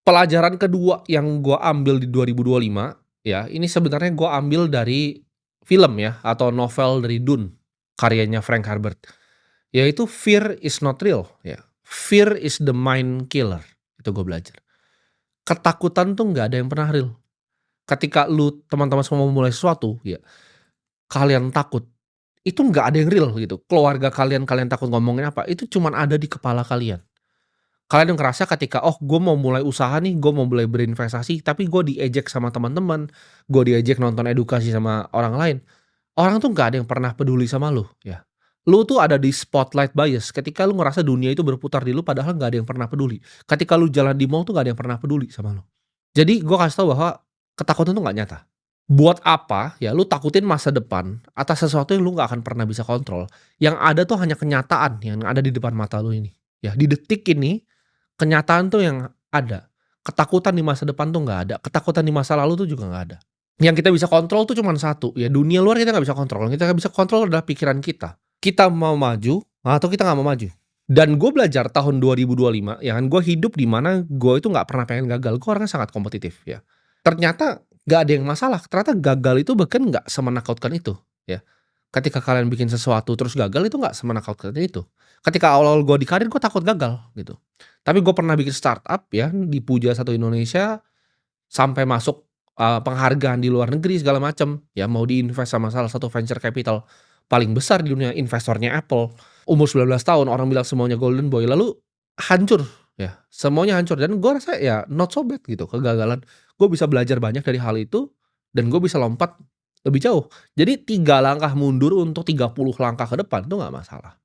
Pelajaran kedua yang gua ambil di 2025, ya, ini sebenarnya gua ambil dari film ya, atau novel dari Dune, karyanya Frank Herbert, yaitu fear is not real, ya. Fear is the mind killer, itu gua belajar. Ketakutan tuh nggak ada yang pernah real. Ketika lu teman-teman semua mau mulai sesuatu, ya, kalian takut, itu nggak ada yang real gitu. Keluarga kalian, kalian takut ngomongin apa, itu cuman ada di kepala kalian. Kalian ngerasa ketika, "Oh, gue mau mulai usaha nih, gue mau mulai berinvestasi," tapi gue diejek sama teman-teman, gue diejek nonton edukasi sama orang lain. Orang tuh nggak ada yang pernah peduli sama lu, ya. Lu tuh ada di spotlight bias ketika lu ngerasa dunia itu berputar di lu padahal nggak ada yang pernah peduli. Ketika lu jalan di mall tuh nggak ada yang pernah peduli sama lu. Jadi gue kasih tahu bahwa ketakutan tuh nggak nyata. Buat apa ya lu takutin masa depan atas sesuatu yang lu nggak akan pernah bisa kontrol, yang ada tuh hanya kenyataan yang ada di depan mata lu ini. Ya, di detik ini kenyataan tuh yang ada, ketakutan di masa depan tuh nggak ada, ketakutan di masa lalu tuh juga nggak ada. Yang kita bisa kontrol tuh cuman satu, ya dunia luar kita nggak bisa kontrol, yang kita bisa kontrol adalah pikiran kita. Kita mau maju atau kita nggak mau maju. Dan gue belajar tahun 2025, ya kan, gue hidup di mana gue itu nggak pernah pengen gagal, gue orangnya sangat kompetitif ya. Ternyata nggak ada yang masalah, ternyata gagal itu bahkan nggak semenakutkan itu, ya. Ketika kalian bikin sesuatu terus gagal itu nggak semenakutkan itu. Ketika awal-awal gue di karir gue takut gagal gitu. Tapi gue pernah bikin startup ya, dipuja satu Indonesia, sampai masuk, penghargaan di luar negeri segala macam, ya mau diinvest sama salah satu venture capital paling besar di dunia, investornya Apple. Umur 19 tahun orang bilang semuanya golden boy, lalu hancur ya, semuanya hancur dan gue rasa ya not so bad gitu kegagalan. Gue bisa belajar banyak dari hal itu dan gue bisa lompat lebih jauh. Jadi 3 langkah mundur untuk 30 langkah ke depan itu nggak masalah.